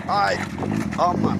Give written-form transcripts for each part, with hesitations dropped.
Ay, aman.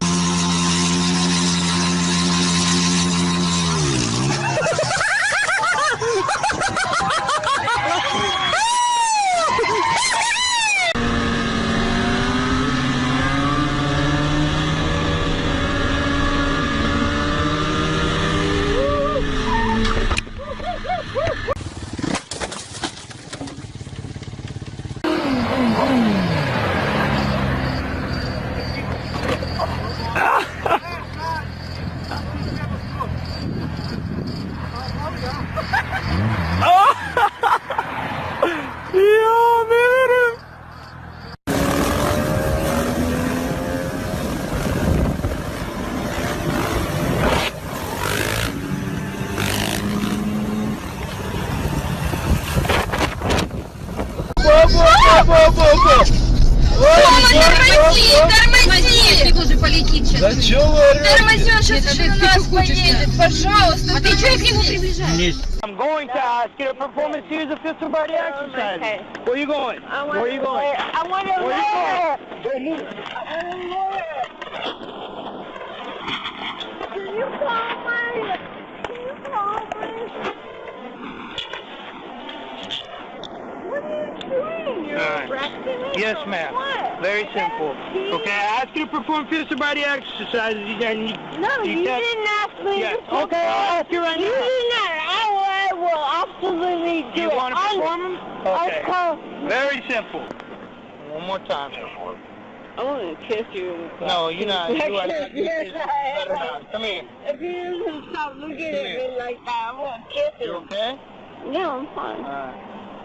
Тормози! Ты уже полетит сейчас. Да чё вы орёте? Тормози, он сейчас еще на нас поедет. Пожалуйста. А ты чё к нему приближаешь? I'm going to ask you to perform a series of fist sobriety exercises. Okay. Where are you going? Where are you going? I want to Where are you going? Go move. Can you call me? Can you call me? What are you doing? You're Alright. arresting me? Yes, for ma'am. What? Very simple. Okay, I asked you to perform fist sobriety exercises. No, you can't- didn't ask me. Yes. to Okay, I'll ask you right You now. did not. I will absolutely do You it. want to perform them? Okay. I'll Very simple. One more time. I want to kiss you. No, you're not. You are Yes, not. You yes, better I not. Come here. If you doesn't stop looking Come at here. me like that, I want to kiss You you. okay? Yeah, I'm fine. Alright.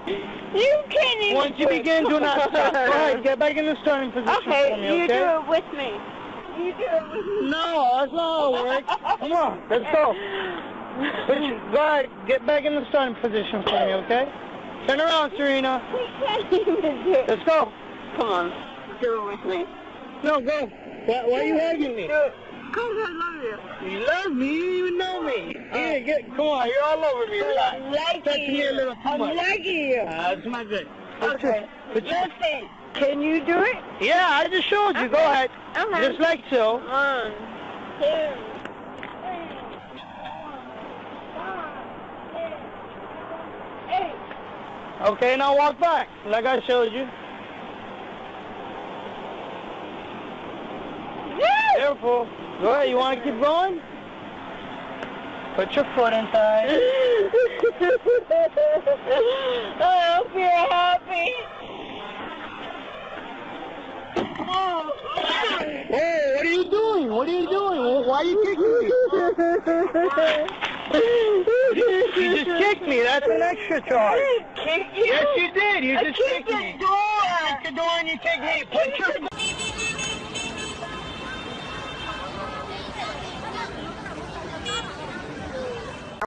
You can't even. Once you begin, do not stop. Go ahead, get back in the starting position Okay, for me, you okay? do it with me. You do it with me. No, that's not how it works. Come on, let's go. Go ahead, get back in the starting position for me, okay? Turn around, Serena. We can't even do it. Let's go. Come on, do it with me. No, go. Why are you hugging me? Do it. Because I love you. You love me? You didn't even know me. Here, come on, you're all over me. Relax. I'm liking Touching me a little too I'm much. liking you. That's not good. Okay. But you- Listen, can you do it? Yeah, I just showed you. Go ahead. Okay. Just like so. 1, 2, 3, Okay, now walk back, like I showed you. Careful. Go ahead, you want to keep going? Put your foot inside. I hope you're happy. Oh, what are you doing? What are you doing? Why are you kicking me? You just kicked me. That's an extra charge. Kick you? Yes, you did. You just kicked kicked me. the door. You kicked the door and you kicked me. Put your